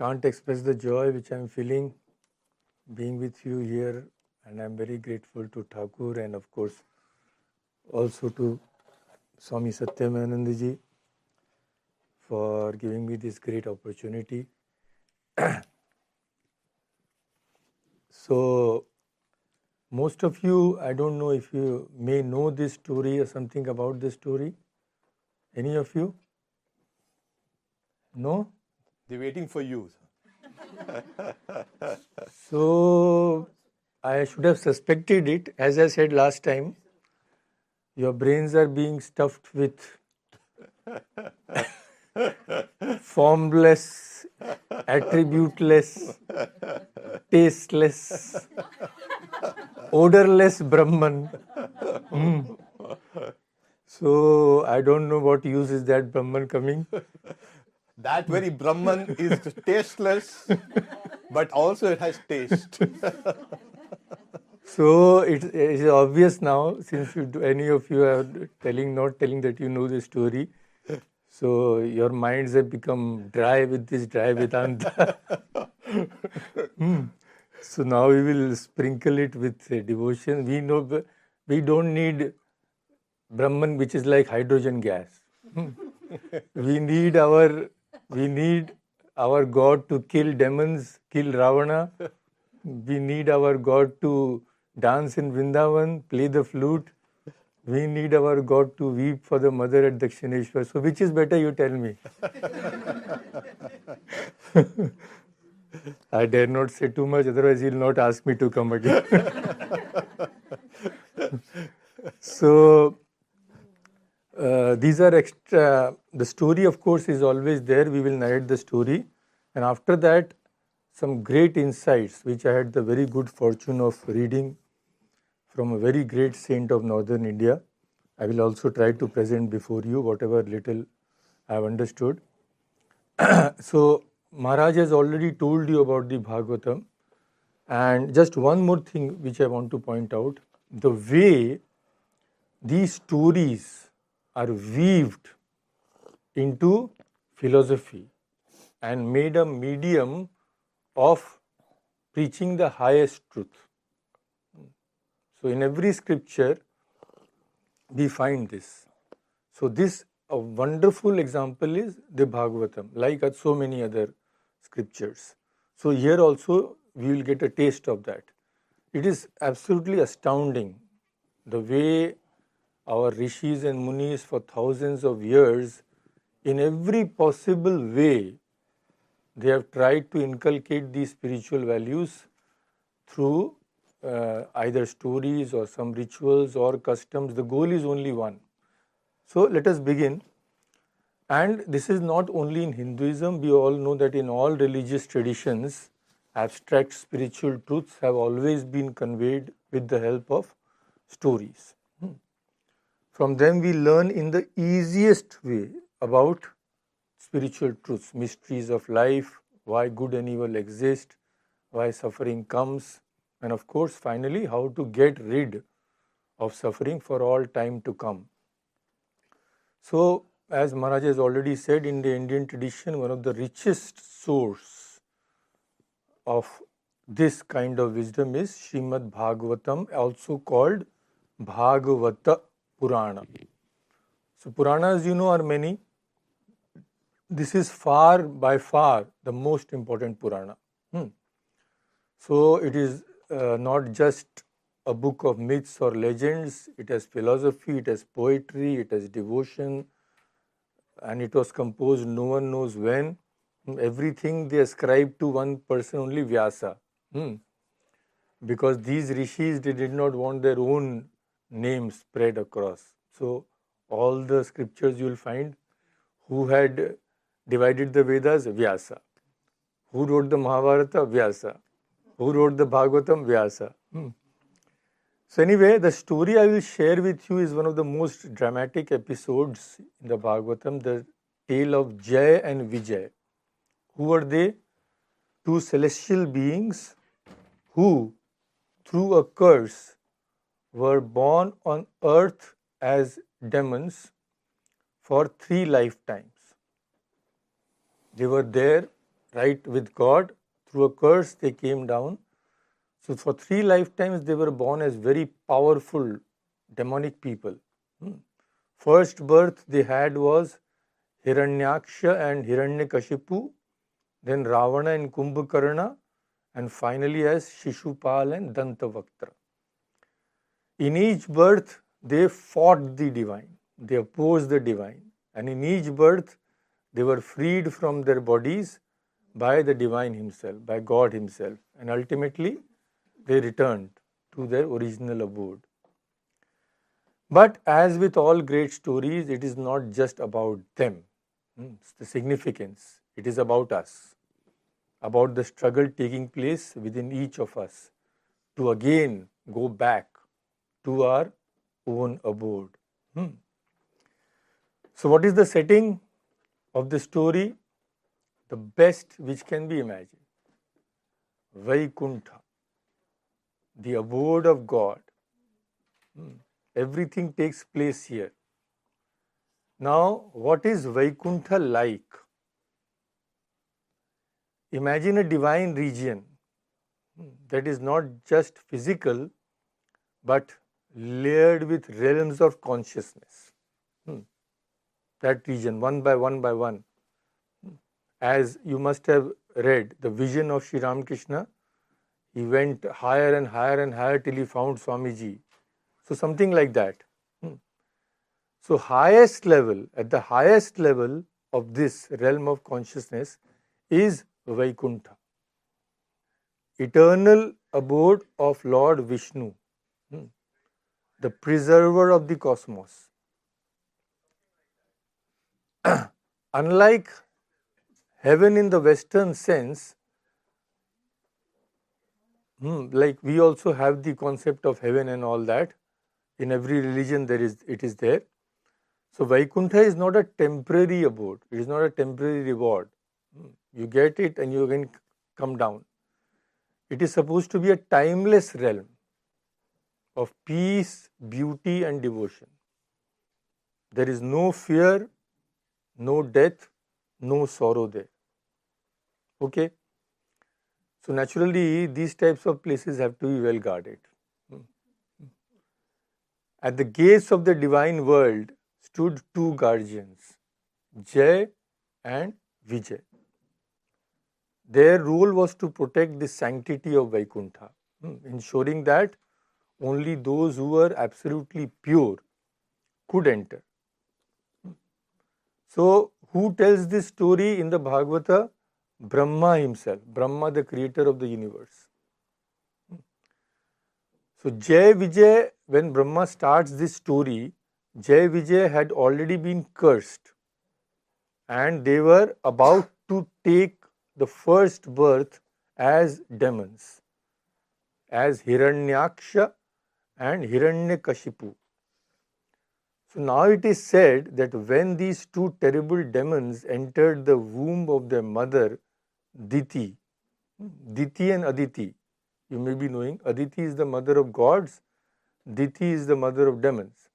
can't express the joy which I'm feeling being with you here, and I'm very grateful to Thakur and of course also to Swami Satyamananda ji for giving me this great opportunity. So, most of you, I don't know if you may know this story or something about this story. Any of you? No? They're waiting for you. So, I should have suspected it. As I said last time, your brains are being stuffed with formless, attributeless, tasteless, odorless Brahman. So, I don't know what use is that Brahman coming. That very Brahman is tasteless, but also it has taste. So it is obvious now, since any of you are not telling that you know the story. So your minds have become dry with this dry Vedanta. So now we will sprinkle it with devotion. We know we don't need Brahman, which is like hydrogen gas. We need our God to kill demons, kill Ravana. We need our God to dance in Vrindavan, play the flute. We need our God to weep for the mother at Dakshineshwar. So which is better, you tell me? I dare not say too much, otherwise he'll not ask me to come again. So these are extra. The story, of course, is always there. We will narrate the story. And after that, some great insights, which I had the very good fortune of reading from a very great saint of northern India. I will also try to present before you whatever little I have understood. So, Maharaj has already told you about the Bhagavatam. And just one more thing which I want to point out. The way these stories are weaved into philosophy and made a medium of preaching the highest truth. So in every scripture, we find this. So this a wonderful example is the Bhagavatam, like so many other scriptures. So here also we will get a taste of that. It is absolutely astounding the way our rishis and munis for thousands of years, in every possible way, they have tried to inculcate these spiritual values through either stories or some rituals or customs. The goal is only one. So let us begin. And this is not only in Hinduism. We all know that in all religious traditions, abstract spiritual truths have always been conveyed with the help of stories. From them we learn in the easiest way about spiritual truths, mysteries of life, why good and evil exist, why suffering comes, and of course, finally, how to get rid of suffering for all time to come. So, as Maharaj has already said, in the Indian tradition, one of the richest source of this kind of wisdom is Srimad Bhagavatam, also called Bhagavata Purana. So, Puranas, you know, are many. This is by far the most important Purana. So it is not just a book of myths or legends. It has philosophy, it has poetry, it has devotion, and it was composed no one knows when. Everything they ascribe to one person only, Vyasa. Because these rishis, they did not want their own names spread across. So all the scriptures you will find, who had divided the Vedas? Vyasa. Who wrote the Mahabharata? Vyasa. Who wrote the Bhagavatam? Vyasa. So anyway, the story I will share with you is one of the most dramatic episodes in the Bhagavatam, the tale of Jay and Vijay. Who were they? Two celestial beings who, through a curse, were born on earth as demons for 3 lifetimes. They were there right with God. Through a curse, they came down. So for 3 lifetimes, they were born as very powerful demonic people. First birth they had was Hiranyaksha and Hiranyakashipu, then Ravana and Kumbhakarna, and finally as Shishupal and Dantavaktra. In each birth, they fought the divine, they opposed the divine, and in each birth, they were freed from their bodies by the divine himself, by God himself, and ultimately they returned to their original abode. But as with all great stories, it is not just about them. It's the significance. It is about us, about the struggle taking place within each of us to again go back to our own abode. So, what is the setting of the story? The best which can be imagined. Vaikuntha, the abode of God. Everything takes place here. Now, what is Vaikuntha like? Imagine a divine region that is not just physical but layered with realms of consciousness. That region, one by one. As you must have read, the vision of Sri Ramakrishna, he went higher and higher till he found Swamiji. So something like that. So at the highest level of this realm of consciousness is Vaikuntha, eternal abode of Lord Vishnu, the preserver of the cosmos. Unlike heaven in the Western sense, like we also have the concept of heaven and all that. In every religion it is there. So Vaikuntha is not a temporary abode. It is not a temporary reward. You get it and you again come down. It is supposed to be a timeless realm of peace, beauty and devotion. There is no fear, no death, no sorrow there. Okay? So naturally, these types of places have to be well guarded. At the gates of the divine world stood 2 guardians, Jay and Vijay. Their role was to protect the sanctity of Vaikuntha, ensuring that only those who were absolutely pure could enter. So, who tells this story in the Bhagavata? Brahma himself, Brahma, the creator of the universe. So, Jay-Vijay, when Brahma starts this story, Jay-Vijay had already been cursed and they were about to take the first birth as demons, as Hiranyaksha and Hiranyakashipu. So now it is said that when these 2 terrible demons entered the womb of their mother, Diti and Aditi, you may be knowing, Aditi is the mother of gods, Diti is the mother of demons.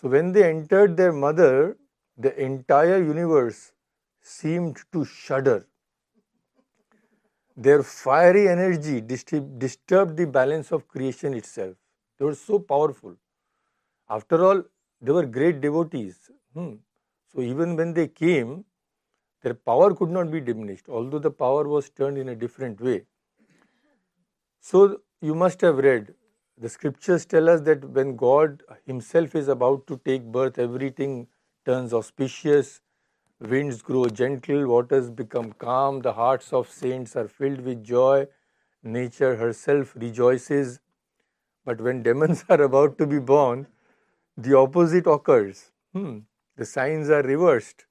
So when they entered their mother, the entire universe seemed to shudder. Their fiery energy disturbed the balance of creation itself. They were so powerful. After all, they were great devotees. So even when they came, their power could not be diminished, although the power was turned in a different way. So you must have read, the scriptures tell us that when God himself is about to take birth, everything turns auspicious, winds grow gentle, waters become calm, the hearts of saints are filled with joy, nature herself rejoices. But when demons are about to be born, the opposite occurs. The signs are reversed.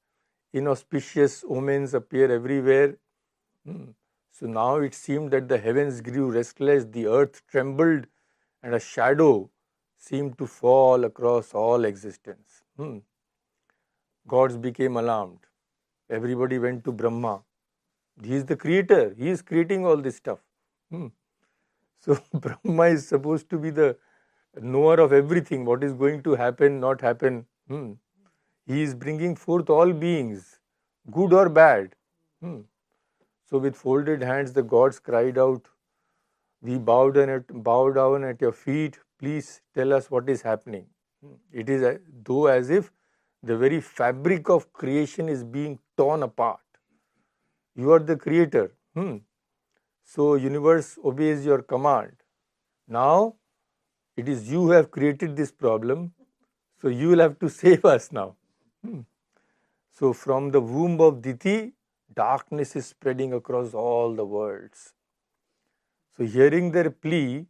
Inauspicious omens appear everywhere. So now it seemed that the heavens grew restless, the earth trembled, and a shadow seemed to fall across all existence. Gods became alarmed. Everybody went to Brahma. He is the creator. He is creating all this stuff. So Brahma is supposed to be the knower of everything, what is going to happen, not happen. He is bringing forth all beings, good or bad. So with folded hands, the gods cried out, "We bow down at your feet. Please tell us what is happening." It is though as if the very fabric of creation is being torn apart. You are the creator. So universe obeys your command. Now it is you who have created this problem. So you will have to save us now. So from the womb of Diti, darkness is spreading across all the worlds. So hearing their plea,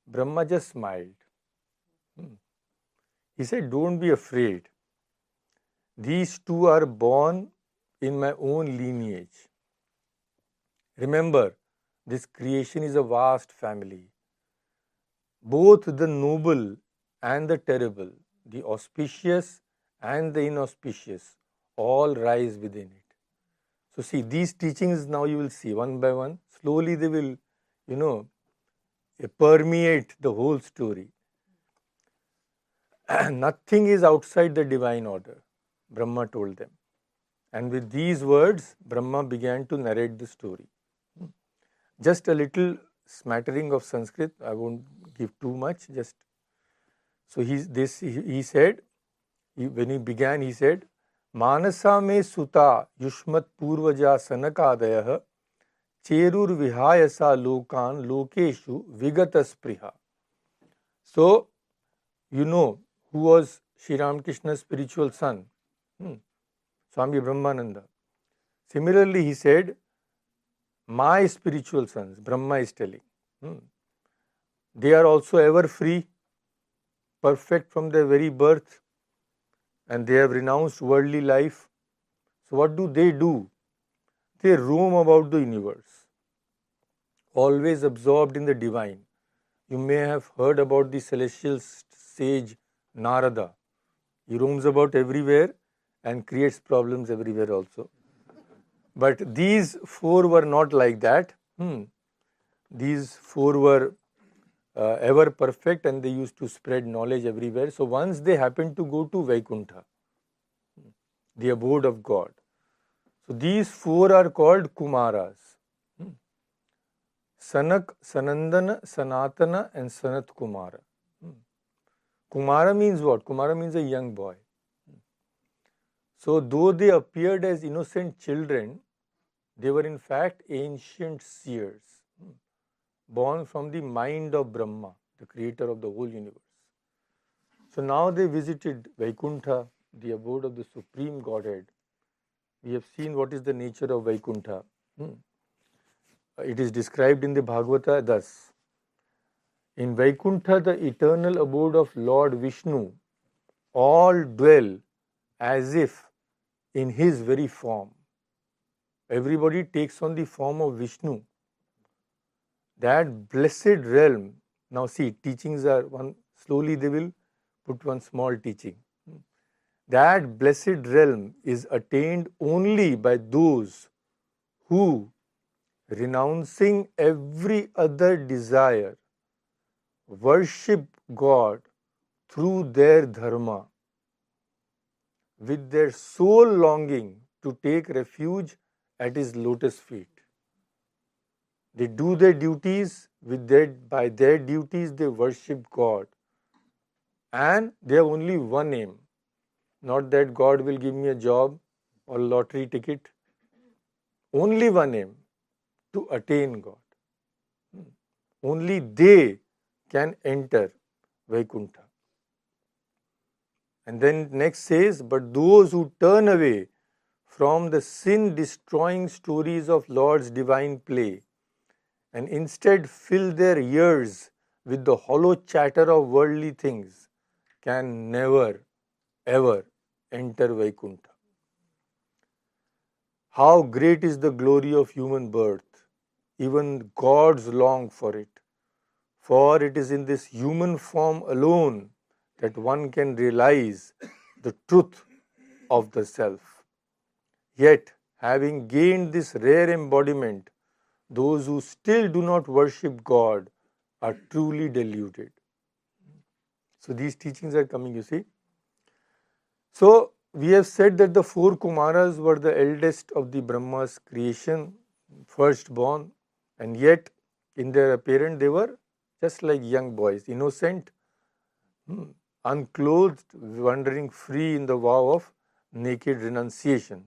Brahma just smiled. He said, "Don't be afraid. These two are born in my own lineage. Remember, this creation is a vast family. Both the noble and the terrible, the auspicious and the inauspicious, all rise within it." So see, these teachings now you will see one by one. Slowly they will, permeate the whole story. Nothing is outside the divine order, Brahma told them. And with these words, Brahma began to narrate the story. Just a little smattering of Sanskrit, I won't give too much. So he said, when he began, he said, "Manasa me suta yushmat purvaja sanakadayah cherur vihayasa lokan lokeshu vigata spriha." So, you know who was Sri Ramakrishna's spiritual son? Swami Brahmananda. Similarly, he said, "My spiritual sons," Brahma is telling, they are also ever free, perfect from their very birth, and they have renounced worldly life. So what do? They roam about the universe, always absorbed in the divine. You may have heard about the celestial sage Narada. He roams about everywhere and creates problems everywhere also. But these four were not like that. These four were ever perfect, and they used to spread knowledge everywhere. So once they happened to go to Vaikuntha, the abode of God. So these four are called Kumaras. Sanak, Sanandana, Sanatana and Sanat Kumara. Kumara means what? Kumara means a young boy. So though they appeared as innocent children, they were in fact ancient seers, born from the mind of Brahma, the creator of the whole universe. So now they visited Vaikuntha, the abode of the Supreme Godhead. We have seen what is the nature of Vaikuntha. It is described in the Bhagavata thus. In Vaikuntha, the eternal abode of Lord Vishnu, all dwell as if in his very form. Everybody takes on the form of Vishnu. That blessed realm, now see, teachings are one, slowly they will put one small teaching. That blessed realm is attained only by those who, renouncing every other desire, worship God through their dharma, with their sole longing to take refuge at his lotus feet. They do their duties, by their duties they worship God. And they have only one aim. Not that God will give me a job or a lottery ticket. Only one aim, to attain God. Only they can enter Vaikuntha. And then next says, "But those who turn away from the sin-destroying stories of Lord's divine play and instead fill their ears with the hollow chatter of worldly things can never, ever enter Vaikuntha." How great is the glory of human birth! Even gods long for it. For it is in this human form alone that one can realize the truth of the self. Yet, having gained this rare embodiment, those who still do not worship God are truly deluded. So these teachings are coming, you see. So we have said that the four Kumaras were the eldest of the Brahma's creation, firstborn, and yet in their appearance they were just like young boys, innocent, unclothed, wandering free in the vow of naked renunciation.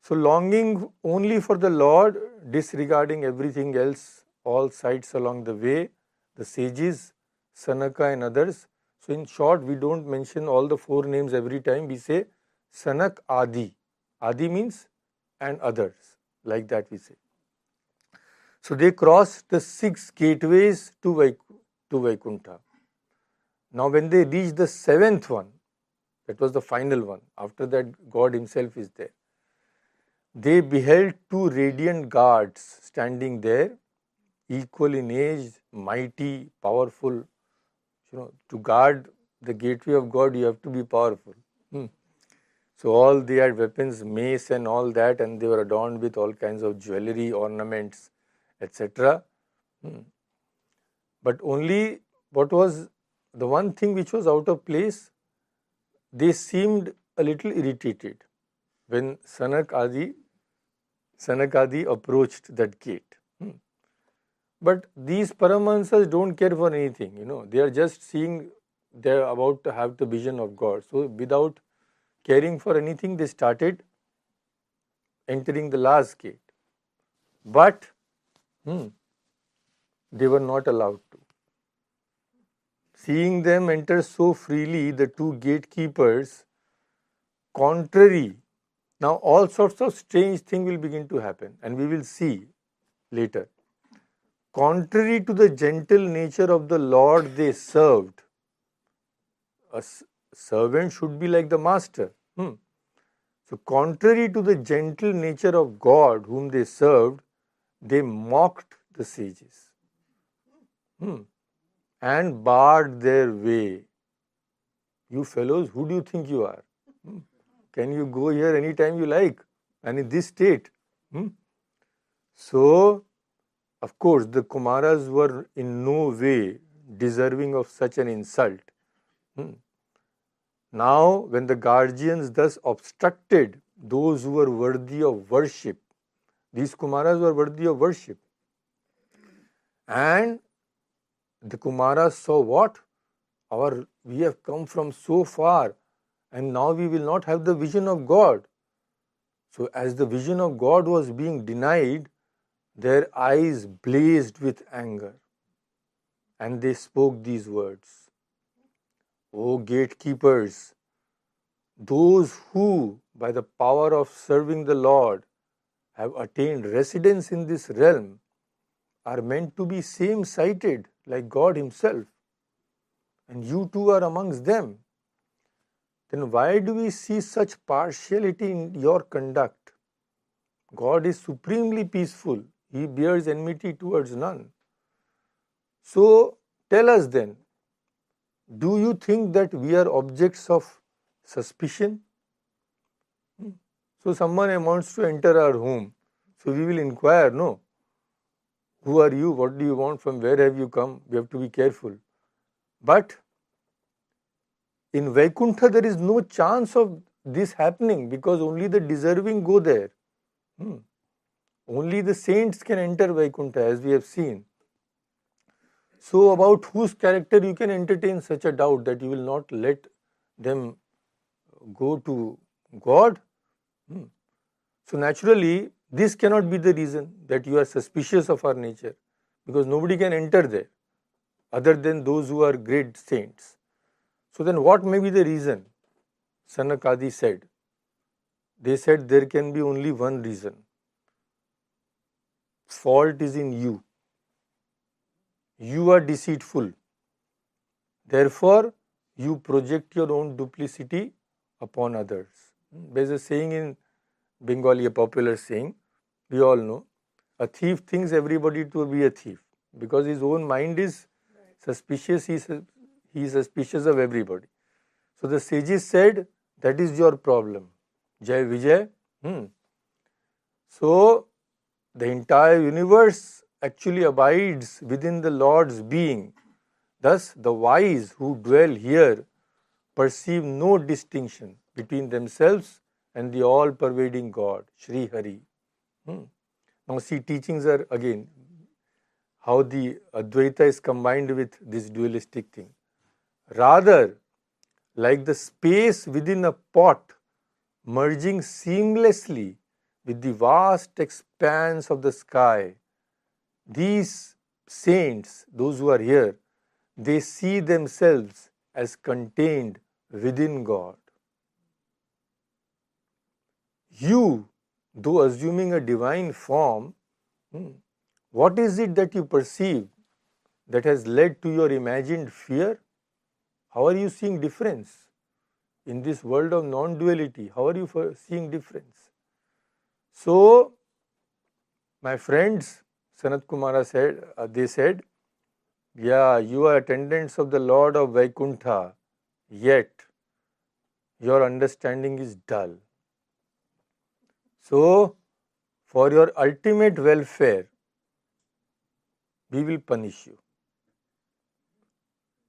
So longing only for the Lord, disregarding everything else, all sights along the way, the sages, Sanaka and others. So in short, we don't mention all the four names every time. We say Sanak Adi. Adi means and others. Like that we say. So they crossed the 6 gateways to Vaikuntha. Now when they reached the 7th one, that was the final one. After that, God himself is there. They beheld 2 radiant guards standing there, equal in age, mighty, powerful. To guard the gateway of God, you have to be powerful. So all they had weapons, mace and all that, and they were adorned with all kinds of jewelry, ornaments, etc. But only what was the one thing which was out of place, they seemed a little irritated when Sanak Adi approached that gate. But these Paramahansas don't care for anything, they are just seeing they're about to have the vision of God. So without caring for anything, they started entering the last gate. But they were not allowed to. Seeing them enter so freely, the 2 gatekeepers, contrary, now all sorts of strange things will begin to happen, and we will see later. Contrary to the gentle nature of the Lord they served, a servant should be like the master. So contrary to the gentle nature of God whom they served, they mocked the sages and barred their way. You fellows, who do you think you are? Can you go here anytime you like? And in this state? So, of course, the Kumaras were in no way deserving of such an insult. Now, when the guardians thus obstructed those who were worthy of worship, these Kumaras were worthy of worship. And the Kumaras saw what? We have come from so far, and now we will not have the vision of God. So as the vision of God was being denied, their eyes blazed with anger, and they spoke these words: O gatekeepers, those who, by the power of serving the Lord, have attained residence in this realm are meant to be same-sighted like God himself, and you too are amongst them. Then why do we see such partiality in your conduct? God is supremely peaceful. He bears enmity towards none. So tell us then, do you think that we are objects of suspicion? So someone wants to enter our home. So we will inquire, no? Who are you? What do you want? From where have you come? We have to be careful. But in Vaikuntha, there is no chance of this happening because only the deserving go there. Only the saints can enter Vaikuntha, as we have seen. So about whose character you can entertain such a doubt that you will not let them go to God? So naturally, this cannot be the reason that you are suspicious of our nature, because nobody can enter there other than those who are great saints. So then what may be the reason? Sanakadi said. They said there can be only one reason. Fault is in you. You are deceitful. Therefore, you project your own duplicity upon others. There's a saying in Bengali, a popular saying, we all know, a thief thinks everybody to be a thief because his own mind is suspicious, he is suspicious of everybody. So the sages said, that is your problem. Jay-Vijay. So the entire universe actually abides within the Lord's being. Thus, the wise who dwell here perceive no distinction between themselves and the all-pervading God, Sri Hari. Now see, teachings are again how the Advaita is combined with this dualistic thing. Rather, like the space within a pot merging seamlessly with the vast expanse of the sky, these saints, those who are here, they see themselves as contained within God. You, though assuming a divine form, what is it that you perceive that has led to your imagined fear? How are you seeing difference? In this world of non-duality, how are you seeing difference? So, my friends, Sanat Kumara said, they said, yeah, you are attendants of the Lord of Vaikuntha, yet your understanding is dull. So, for your ultimate welfare, we will punish you.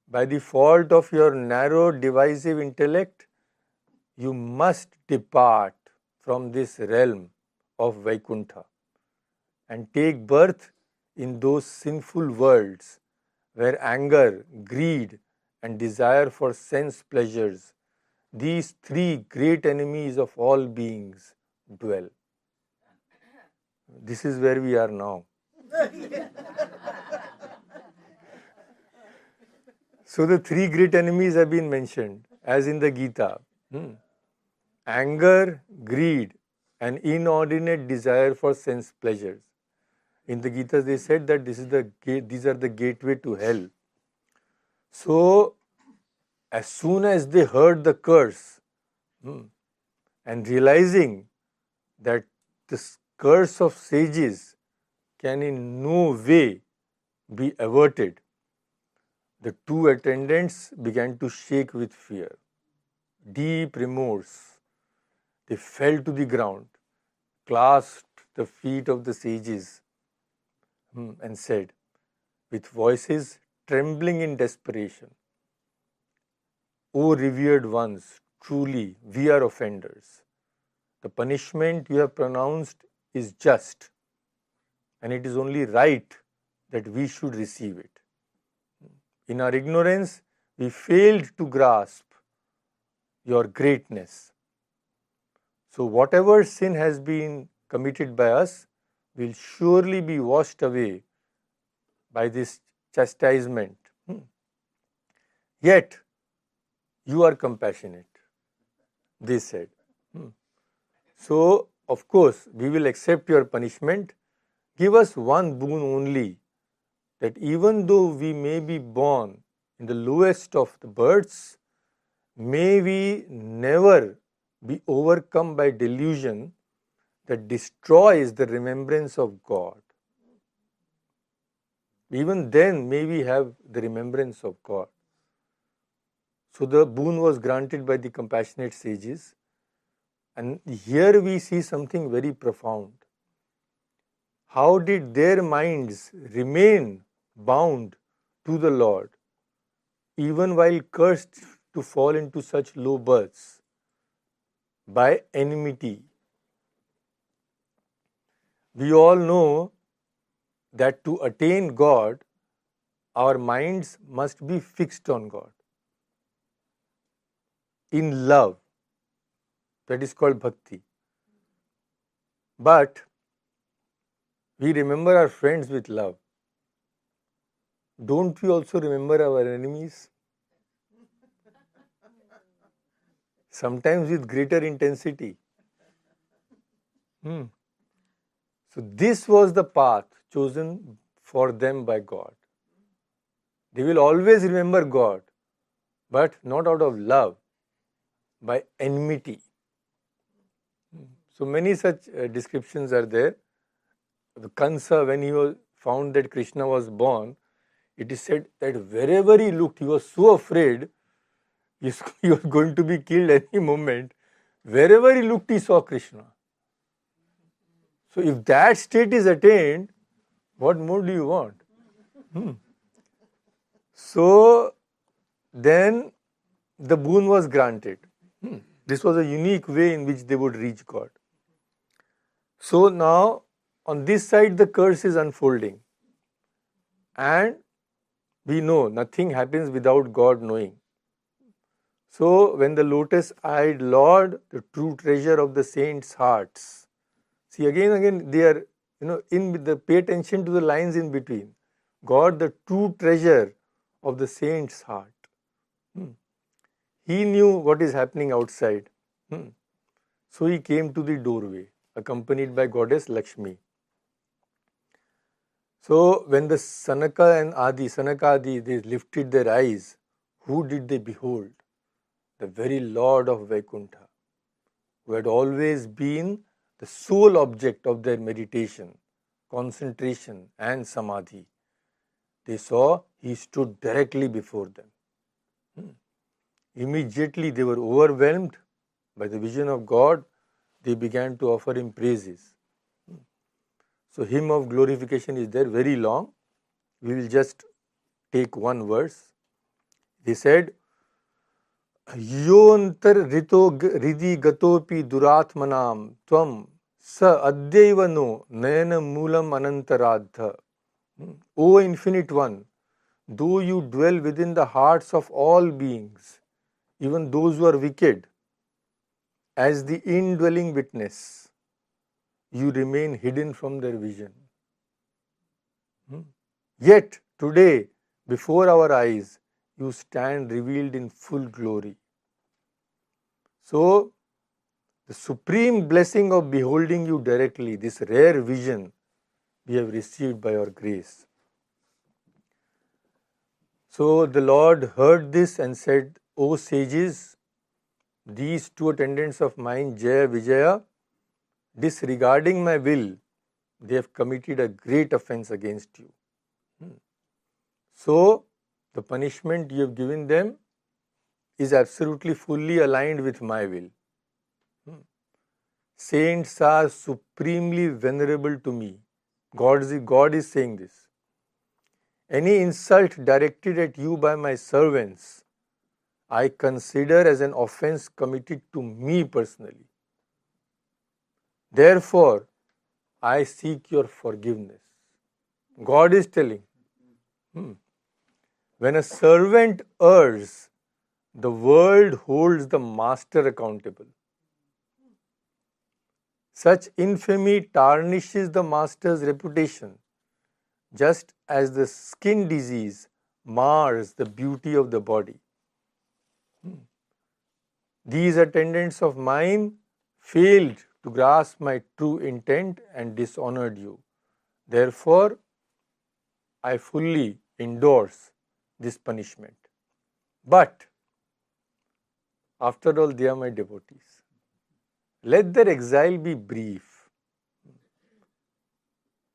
By the fault of your narrow, divisive intellect, you must depart from this realm of Vaikuntha and take birth in those sinful worlds where anger, greed, and desire for sense pleasures, these three great enemies of all beings, dwell. This is where we are now. So the three great enemies have been mentioned, as in the Gita. Anger, greed, and inordinate desire for sense pleasures. In the Gita, they said that these are the gateway to hell. So, as soon as they heard the curse and realizing that this curse of sages can in no way be averted, the two attendants began to shake with fear, deep remorse. They fell to the ground, clasped the feet of the sages, and said, with voices trembling in desperation, O revered ones, truly we are offenders. The punishment you have pronounced is just, and it is only right that we should receive it. In our ignorance, we failed to grasp your greatness. So whatever sin has been committed by us will surely be washed away by this chastisement. Yet, you are compassionate, they said. So, of course, we will accept your punishment. Give us one boon only, that even though we may be born in the lowest of the birds, may we never be overcome by delusion that destroys the remembrance of God. Even then, may we have the remembrance of God. So the boon was granted by the compassionate sages. And here we see something very profound. How did their minds remain bound to the Lord, even while cursed to fall into such low births? By enmity. We all know that to attain God, our minds must be fixed on God in love. That is called bhakti. But we remember our friends with love. Don't we also remember our enemies? Sometimes with greater intensity. So this was the path chosen for them by God. They will always remember God, but not out of love, by enmity. So many such descriptions are there. The Kansa, when he was found that Krishna was born, it is said that wherever he looked, he was so afraid he was going to be killed any moment. Wherever he looked, he saw Krishna. So if that state is attained, what more do you want? So then the boon was granted. This was a unique way in which they would reach God. So now on this side the curse is unfolding, and we know nothing happens without God knowing. So when the lotus-eyed Lord, the true treasure of the saints' hearts, see again they are, pay attention to the lines in between. God, the true treasure of the saints' heart. He knew what is happening outside. So he came to the doorway, accompanied by goddess Lakshmi. So when the Sanakadi, they lifted their eyes, who did they behold? The very Lord of Vaikuntha, who had always been the sole object of their meditation, concentration and samadhi. They saw he stood directly before them. Immediately they were overwhelmed by the vision of God. They began to offer him praises. So hymn of glorification is there, very long. We will just take one verse. They said, Yontar rito ridi gatopi duratmanam tvam sa adyevano nayana moolam anantaradha. O Infinite One, though you dwell within the hearts of all beings, even those who are wicked, as the indwelling witness, you remain hidden from their vision. Yet today, before our eyes, you stand revealed in full glory. So, the supreme blessing of beholding you directly, this rare vision, we have received by your grace. So the Lord heard this and said, O sages, these two attendants of mine, Jay-Vijay, disregarding my will, they have committed a great offense against you. So the punishment you have given them is absolutely fully aligned with my will. Saints are supremely venerable to me. God is saying this. Any insult directed at you by my servants, I consider as an offense committed to me personally. Therefore, I seek your forgiveness. God is telling. When a servant errs, the world holds the master accountable. Such infamy tarnishes the master's reputation, just as the skin disease mars the beauty of the body. These attendants of mine failed to grasp my true intent and dishonored you. Therefore, I fully endorse this punishment. But, after all, they are my devotees. Let their exile be brief.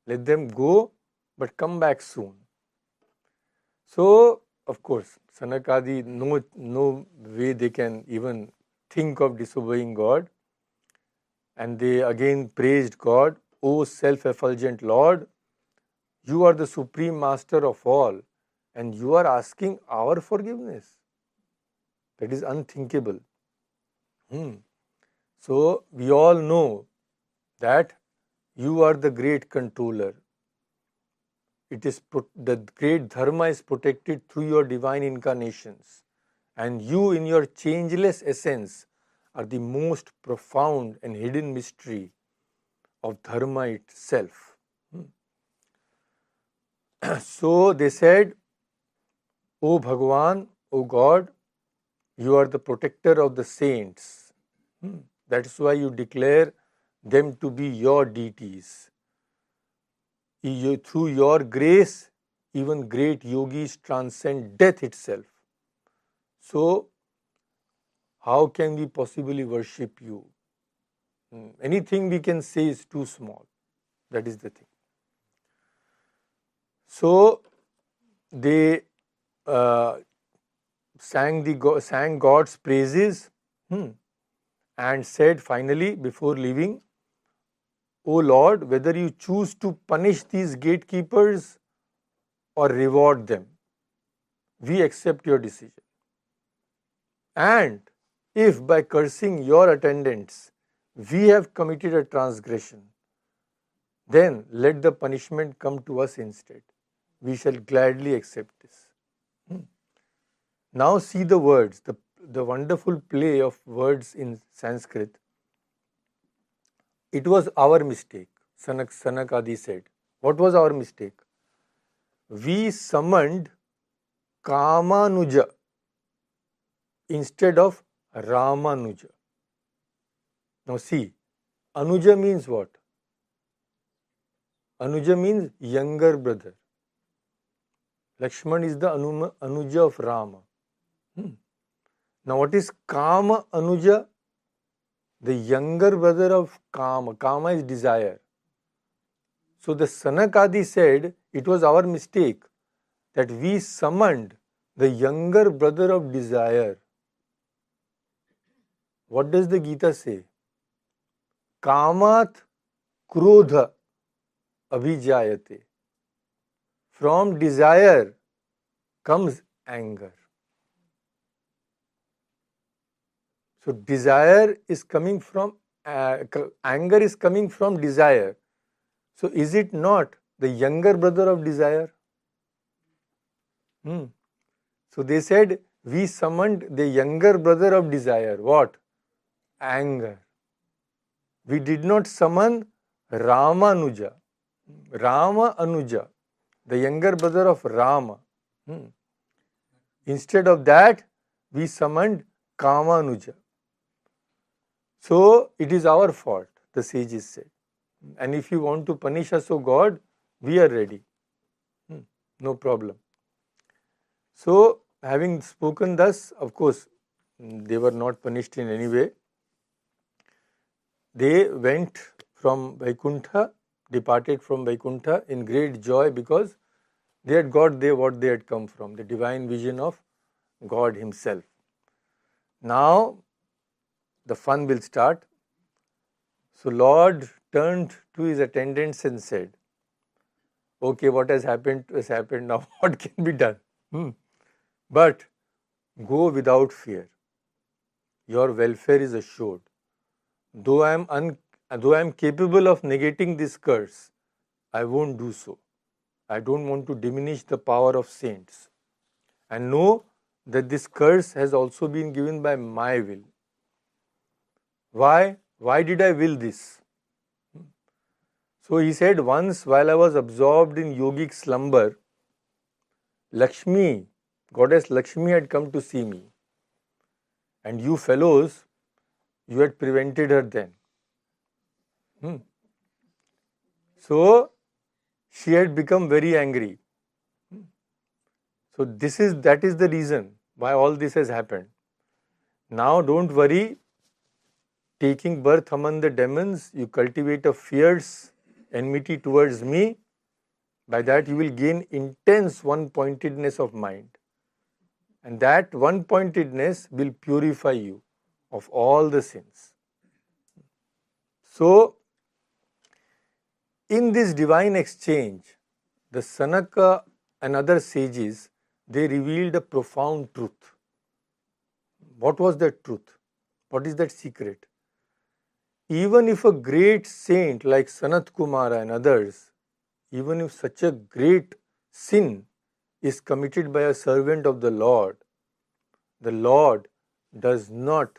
Let them go, but come back soon. So, of course, Sanakadi, no way they can even think of disobeying God. And they again praised God, O self-effulgent Lord, you are the supreme master of all, and you are asking our forgiveness. That is unthinkable. So, we all know that you are the great controller. The great dharma is protected through your divine incarnations, and you in your changeless essence are the most profound and hidden mystery of dharma itself. So they said, O Bhagavan, O God, you are the protector of the saints. That is why you declare them to be your deities. Through your grace, even great yogis transcend death itself. So, how can we possibly worship you? Anything we can say is too small. That is the thing. So, they sang God's praises and said finally before leaving, O Lord, whether you choose to punish these gatekeepers or reward them, we accept your decision. And if by cursing your attendants we have committed a transgression, then let the punishment come to us instead. We shall gladly accept this. Now see the words, the wonderful play of words in Sanskrit. It was our mistake, Sanakadi said. What was our mistake? We summoned Kamanuja instead of Ramanuja. Now see, Anuja means what? Anuja means younger brother. Lakshman is the Anuja of Rama. Now what is Kama Anuja? The younger brother of Kama. Kama is desire. So the Sanakadi said it was our mistake that we summoned the younger brother of desire. What does the Gita say? Kamat krodha abhijayate. From desire comes anger. So desire is coming from, anger is coming from desire. So is it not the younger brother of desire? So they said, we summoned the younger brother of desire. What? Anger. We did not summon Ramanuja. Rama Anuja, the younger brother of Rama. Instead of that, we summoned Kamanuja. So it is our fault, the sages said. And if you want to punish us, O God, we are ready. No problem. So, having spoken thus, of course, they were not punished in any way. They went from Vaikuntha, departed from Vaikuntha in great joy because they had got what they had come from, the divine vision of God Himself. Now, the fun will start. So, Lord turned to His attendants and said, okay, what has happened now. What can be done? But go without fear. Your welfare is assured. Though I am capable of negating this curse, I won't do so. I don't want to diminish the power of saints. And know that this curse has also been given by my will. Why? Why did I will this? So he said, once while I was absorbed in yogic slumber, Lakshmi, goddess Lakshmi had come to see me. And you fellows, you had prevented her then. So she had become very angry. So that is the reason why all this has happened. Now don't worry, taking birth among the demons, you cultivate a fierce enmity towards me. By that you will gain intense one-pointedness of mind. And that one-pointedness will purify you of all the sins. So, in this divine exchange, the Sanaka and other sages, they revealed a profound truth. What was that truth? What is that secret? Even if a great saint like Sanat Kumara and others, even if such a great sin is committed by a servant of the Lord does not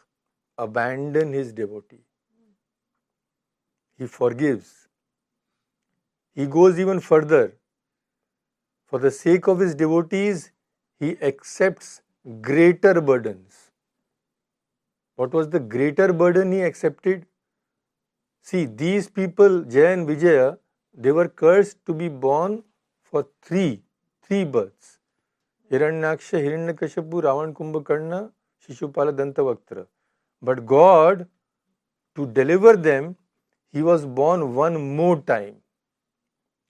abandon his devotee. He forgives. He goes even further. For the sake of his devotees, he accepts greater burdens. What was the greater burden he accepted? See, these people, Jay and Vijaya, they were cursed to be born for three births. Hiranyaksha, Hiranyakashipu, Ravan Kumbhakarna, Shishupala Dantavaktra. But God, to deliver them, He was born one more time.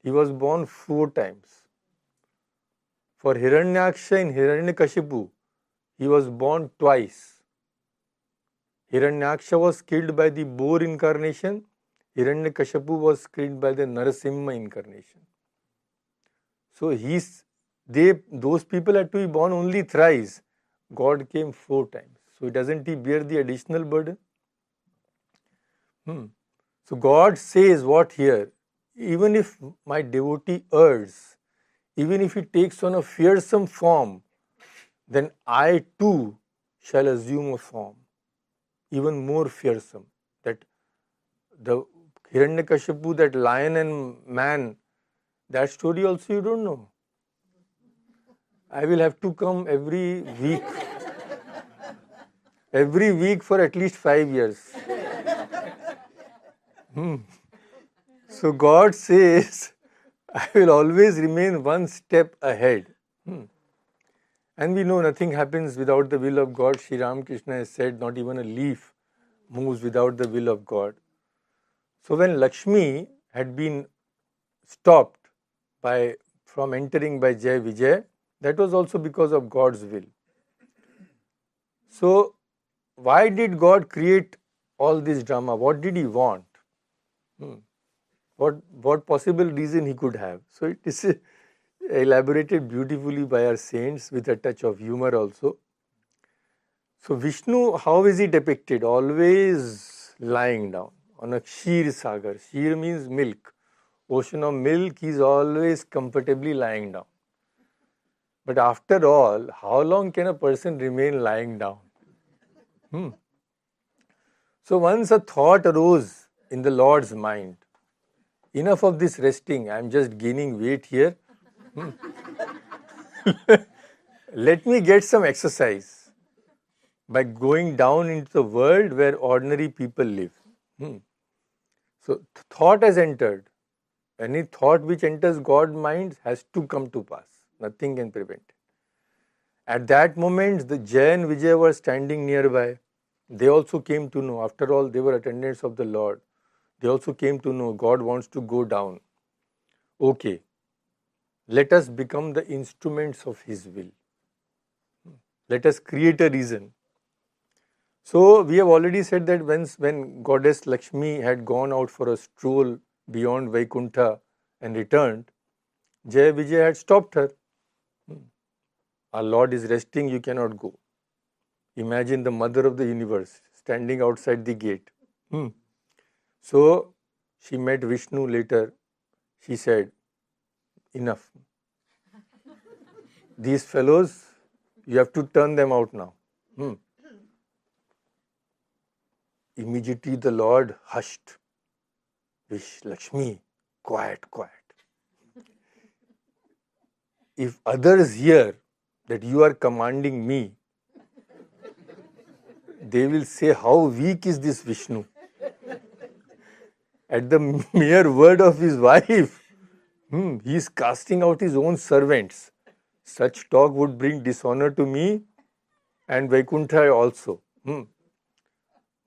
He was born 4 times. For Hiranyaksha and Hiranyakashipu, he was born twice. Hiranyaksha was killed by the boar incarnation. Hiranyakashipu was killed by the Narasimha incarnation. So those people had to be born only thrice. God came 4 times. So doesn't He bear the additional burden? So God says what here? even if my devotee errs, even if he takes on a fearsome form, then I too shall assume a form even more fearsome. That the Hiranyakashipu, that lion and man, that story also you don't know. I will have to come every week for at least 5 years. So God says, I will always remain one step ahead. And we know nothing happens without the will of God. Sri Ramakrishna has said, not even a leaf moves without the will of God. So when Lakshmi had been stopped from entering by Jay-Vijay, that was also because of God's will. So why did God create all this drama? What did he want? What possible reason he could have? So it is elaborated beautifully by our saints with a touch of humor also. So Vishnu, how is he depicted? Always lying down on a Kshir Sagar. Kshir means milk. Ocean of milk, he is always comfortably lying down. But after all, how long can a person remain lying down? So once a thought arose in the Lord's mind, enough of this resting, I am just gaining weight here. Let me get some exercise by going down into the world where ordinary people live. So thought has entered. Any thought which enters God's mind has to come to pass. Nothing can prevent it. At that moment, the Jay and Vijay were standing nearby. They also came to know. After all, they were attendants of the Lord. They also came to know God wants to go down. Okay, let us become the instruments of His will. Let us create a reason. So we have already said that when Goddess Lakshmi had gone out for a stroll beyond Vaikuntha and returned, Jay Vijay had stopped her. Our Lord is resting, you cannot go. Imagine the mother of the universe standing outside the gate. So she met Vishnu later. She said, enough. These fellows, you have to turn them out now. Immediately the Lord hushed. Lakshmi, quiet. If others hear that you are commanding me, they will say, how weak is this Vishnu? At the mere word of his wife, he is casting out his own servants. Such talk would bring dishonor to me and Vaikuntha also.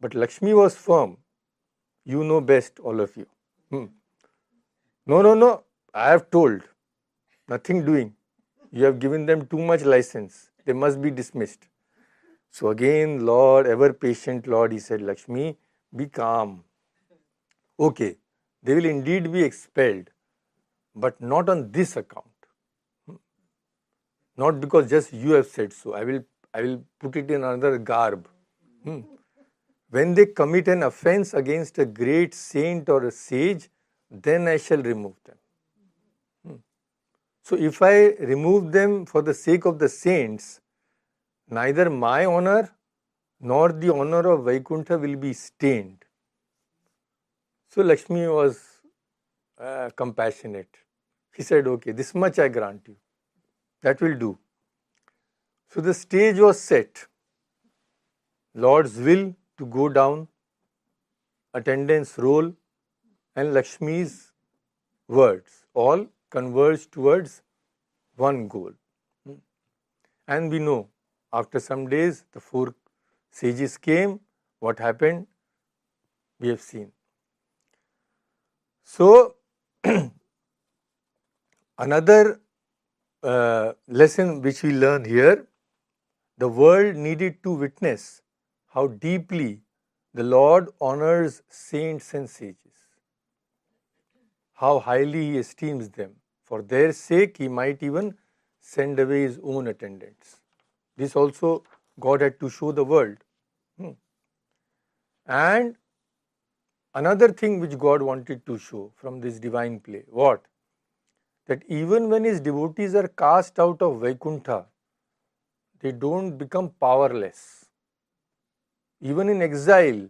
But Lakshmi was firm. You know best, all of you. No, I have told. Nothing doing. You have given them too much license. They must be dismissed. So again, Lord, ever patient Lord, he said, Lakshmi, be calm. Okay, they will indeed be expelled, but not on this account. Not because just you have said so. I will put it in another garb. When they commit an offense against a great saint or a sage, then I shall remove them. So if I remove them for the sake of the saints, neither my honor nor the honor of Vaikuntha will be stained. So Lakshmi was compassionate. She said, okay, this much I grant you. That will do. So the stage was set. Lord's will to go down, attendance role, and Lakshmi's words all converge towards one goal. And we know, after some days, the 4 sages came. What happened? We have seen. So, another lesson which we learn here, the world needed to witness how deeply the Lord honors saints and sages, how highly He esteems them. For their sake, He might even send away His own attendants. This also God had to show the world. And another thing which God wanted to show from this divine play, what? That even when his devotees are cast out of Vaikuntha, they don't become powerless. Even in exile,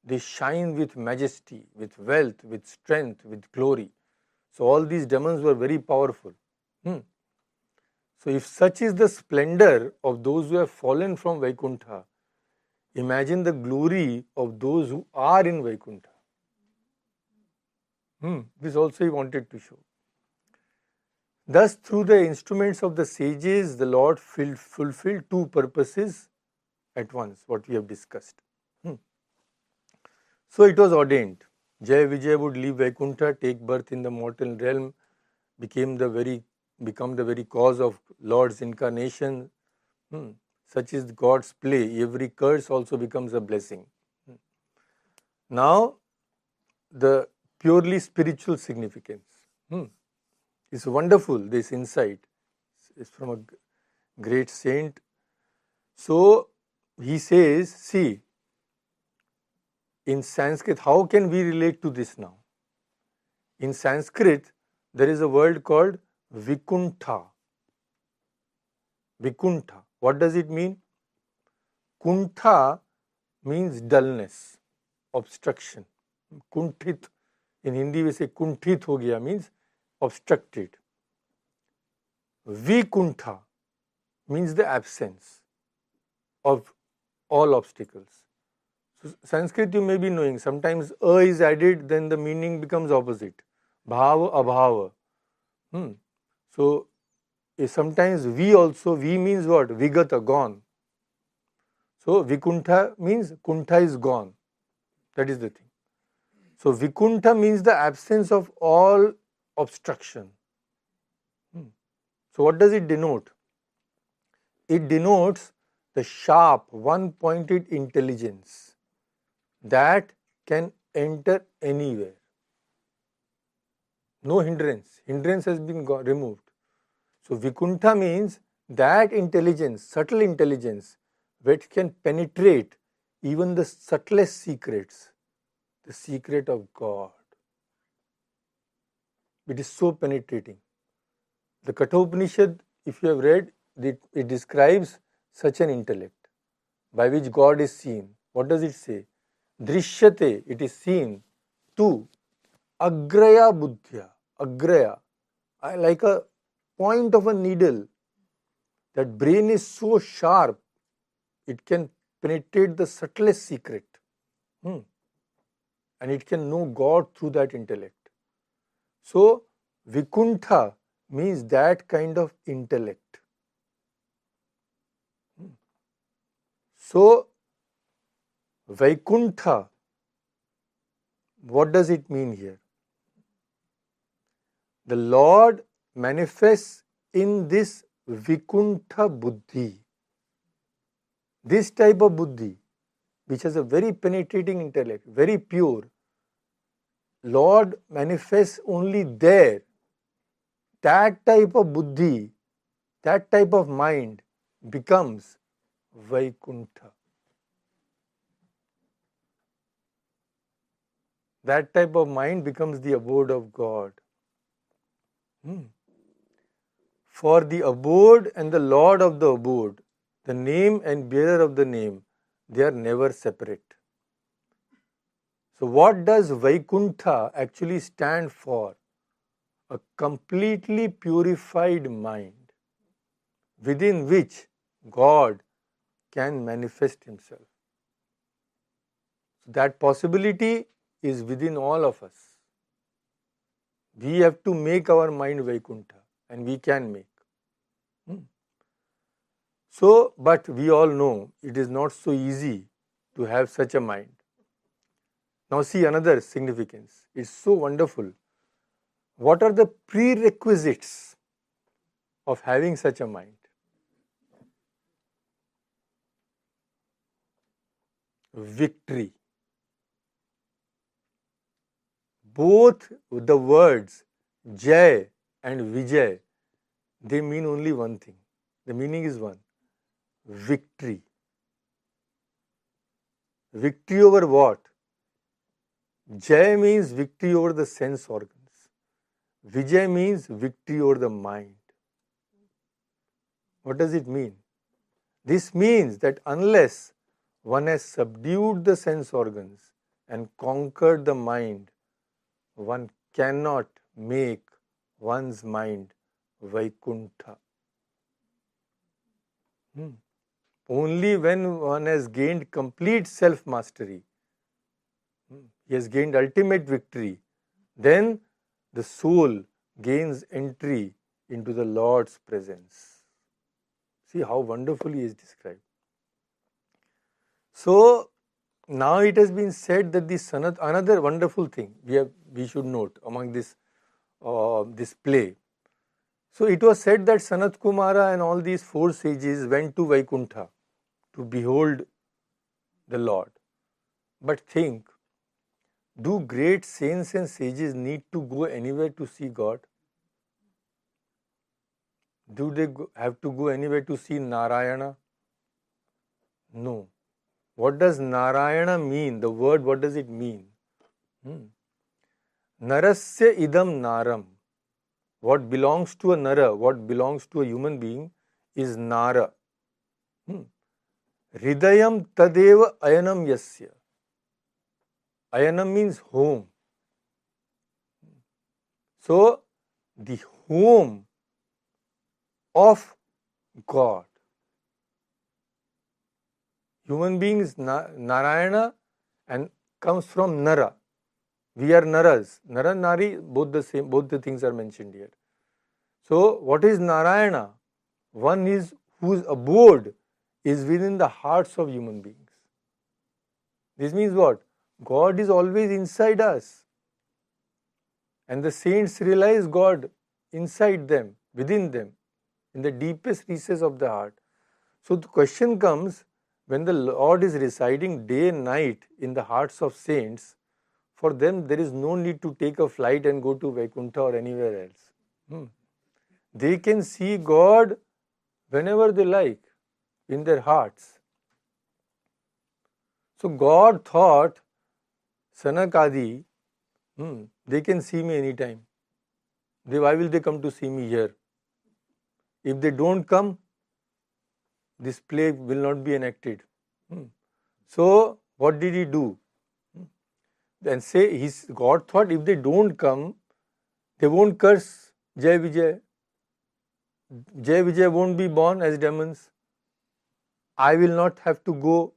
they shine with majesty, with wealth, with strength, with glory. So all these demons were very powerful. So if such is the splendor of those who have fallen from Vaikuntha, imagine the glory of those who are in Vaikuntha. This also he wanted to show. Thus, through the instruments of the sages, the Lord fulfilled two purposes at once, what we have discussed. So it was ordained. Jay-Vijay would leave Vaikuntha, take birth in the mortal realm, become the very cause of Lord's incarnation. Such is God's play. Every curse also becomes a blessing. Now, the purely spiritual significance. It's wonderful, this insight. It's from a great saint. So, he says, see, in Sanskrit, how can we relate to this now? In Sanskrit, there is a word called Vikuntha. Vikuntha. What does it mean? Kuntha means dullness, obstruction. Kunthit, in Hindi we say kunthit ho gaya, means obstructed. Vikuntha means the absence of all obstacles. So Sanskrit you may be knowing, sometimes a is added, then the meaning becomes opposite. Bhava, abhava. So sometimes V means what? Vigata, gone. So Vikuntha means Kuntha is gone. That is the thing. So Vikuntha means the absence of all obstruction. So what does it denote? It denotes the sharp, one-pointed intelligence that can enter anywhere. No hindrance. Hindrance has been removed. So Vikuntha means that intelligence, subtle intelligence, which can penetrate even the subtlest secrets, the secret of God. It is so penetrating. The Kathopanishad, if you have read, it describes such an intellect by which God is seen. What does it say? Drishyate, it is seen. Tu, agraya buddhya, agraya, like a point of a needle. That brain is so sharp, it can penetrate the subtlest secret. And it can know God through that intellect. So, Vikuntha means that kind of intellect. So, Vaikuntha, what does it mean here? The Lord manifests in this Vikuntha buddhi. This type of buddhi, which has a very penetrating intellect, very pure, Lord manifests only there. That type of buddhi, that type of mind becomes Vaikuntha. That type of mind becomes the abode of God. For the abode and the Lord of the abode, the name and bearer of the name, they are never separate. So what does Vaikuntha actually stand for? A completely purified mind within which God can manifest himself. So that possibility is within all of us. We have to make our mind Vaikuntha, and we can make. So, but we all know it is not so easy to have such a mind. Now see another significance. It's so wonderful. What are the prerequisites of having such a mind? Victory. Both the words Jay and Vijay, they mean only one thing. The meaning is one. Victory. Victory over what? Jay means victory over the sense organs. Vijay means victory over the mind. What does it mean? This means that unless one has subdued the sense organs and conquered the mind, one cannot make one's mind Vaikuntha. Only when one has gained complete self-mastery, he has gained ultimate victory, then the soul gains entry into the Lord's presence. See how wonderfully he is described. So now it has been said that the Sanat, another wonderful thing we should note among this play. So it was said that Sanat Kumara and all these four sages went to Vaikuntha to behold the Lord. But think, do great saints and sages need to go anywhere to see God? Do they have to go anywhere to see Narayana? No. What does Narayana mean? The word, what does it mean? Narasya idam naram. What belongs to a nara, what belongs to a human being is nara. Hridayam tadeva ayanam yasya. Ayanam means home. So, the home of God. Human being is Narayana and comes from Nara. We are Naras. Nara and Nari, both the same, both the things are mentioned here. So, what is Narayana? One is whose abode is within the hearts of human beings. This means what? God is always inside us. And the saints realize God inside them, within them, in the deepest recesses of the heart. So the question comes, when the Lord is residing day and night in the hearts of saints, for them there is no need to take a flight and go to Vaikuntha or anywhere else. They can see God whenever they like, in their hearts. So God thought, Sanakadi, they can see me anytime. Why will they come to see me here? If they don't come, this play will not be enacted. So what did he do? And say, God thought if they don't come, they won't curse Jay-Vijay. Jay-Vijay won't be born as demons. I will not have to go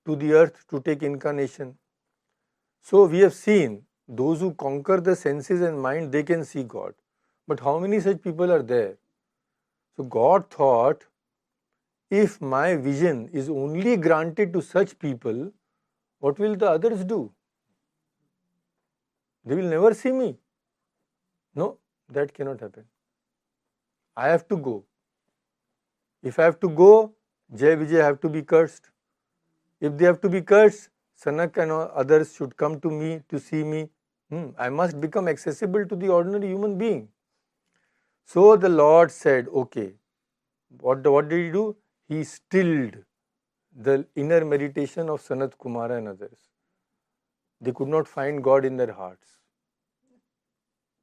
to the earth to take incarnation. So we have seen those who conquer the senses and mind, they can see God. But how many such people are there? So God thought, if my vision is only granted to such people, what will the others do? They will never see me. No, that cannot happen. I have to go. If I have to go, Jay-Vijay have to be cursed. If they have to be cursed, Sanak and others should come to me to see me. I must become accessible to the ordinary human being. So the Lord said, okay. What did he do? He stilled the inner meditation of Sanat Kumara and others. They could not find God in their hearts.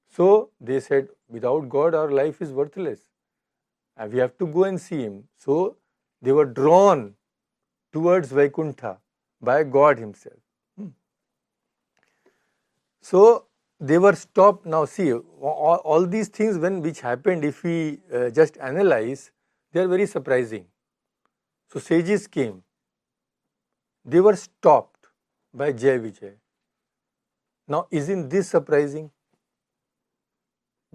So they said, without God our life is worthless. And we have to go and see Him. So they were drawn towards Vaikuntha by God Himself. So they were stopped. Now see, all these things which happened, if we just analyze, they are very surprising. So sages came. They were stopped by Jay-Vijay. Now isn't this surprising?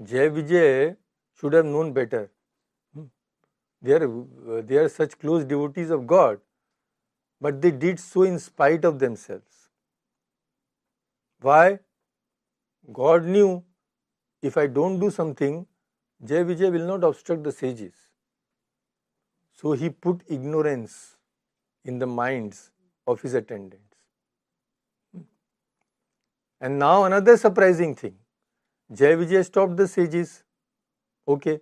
Jay-Vijay should have known better. They are such close devotees of God, but they did so in spite of themselves. Why? God knew if I don't do something, Jay-Vijay will not obstruct the sages. So He put ignorance in the minds of His attendants. And now another surprising thing. Jay-Vijay stopped the sages. Okay,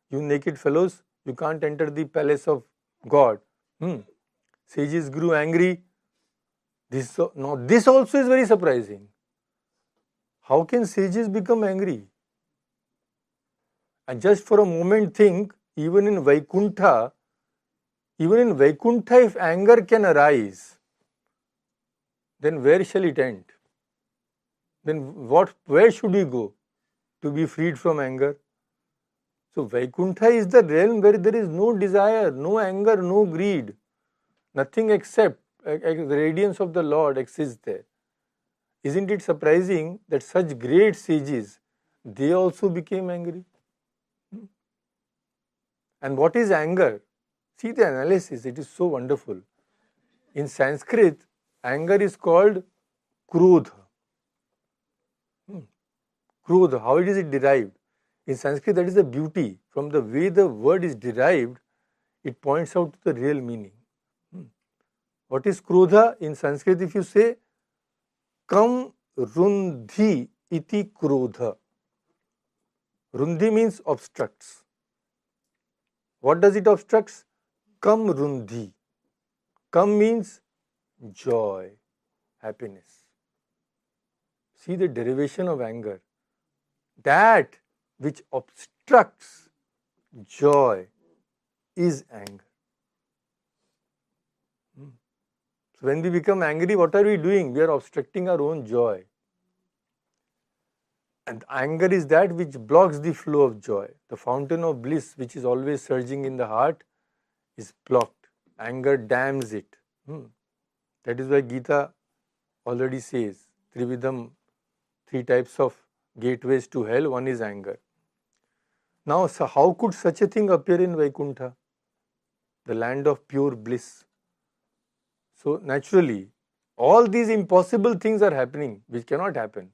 you naked fellows, you can't enter the palace of God. Sages grew angry. Now this also is very surprising. How can sages become angry? And just for a moment think, even in Vaikuntha, if anger can arise, then where shall it end? Then where should we go to be freed from anger? So Vaikuntha is the realm where there is no desire, no anger, no greed, nothing except the radiance of the Lord exists there. Isn't it surprising that such great sages, they also became angry? And what is anger? See the analysis, it is so wonderful. In Sanskrit, anger is called krodha. Krodha, how is it derived? In Sanskrit, that is the beauty. From the way the word is derived, it points out to the real meaning. What is krodha? In Sanskrit, if you say, kam rundhi iti krodha. Rundhi means obstructs. What does it obstructs? Kam rundhi. Kam means joy, happiness. See the derivation of anger. That which obstructs joy is anger. So when we become angry, what are we doing? We are obstructing our own joy. And anger is that which blocks the flow of joy. The fountain of bliss, which is always surging in the heart, is blocked. Anger dams it. That is why Gita already says, Trividham, 3 types of gateways to hell, one is anger. Now, so how could such a thing appear in Vaikuntha, the land of pure bliss? So naturally, all these impossible things are happening, which cannot happen.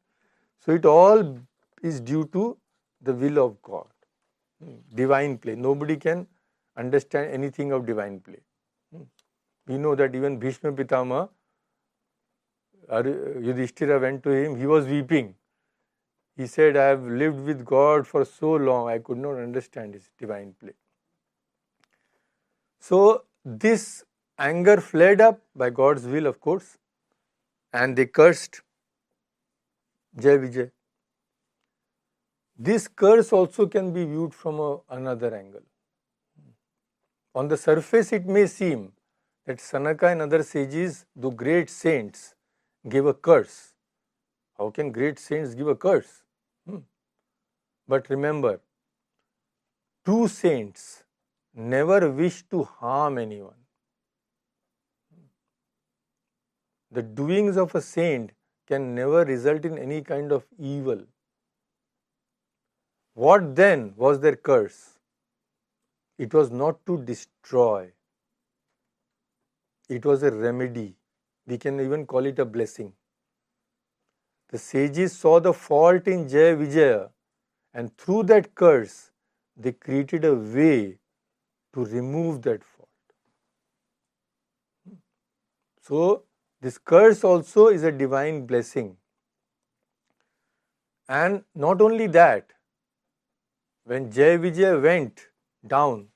So it all is due to the will of God, divine play. Nobody can understand anything of divine play. We know that even Bhishma Pitama, Yudhishthira went to him, he was weeping. He said, I have lived with God for so long, I could not understand his divine play. So this anger flared up by God's will, of course, and they cursed Jay-Vijay. This curse also can be viewed from another angle. On the surface, it may seem that Sanaka and other sages, though great saints, gave a curse. How can great saints give a curse? But remember, true saints never wish to harm anyone. The doings of a saint can never result in any kind of evil. What then was their curse? It was not to destroy. It was a remedy. We can even call it a blessing. The sages saw the fault in Jay-Vijaya, and through that curse, they created a way to remove that fault. So, this curse also is a divine blessing. And not only that, when Jay-Vijay went down,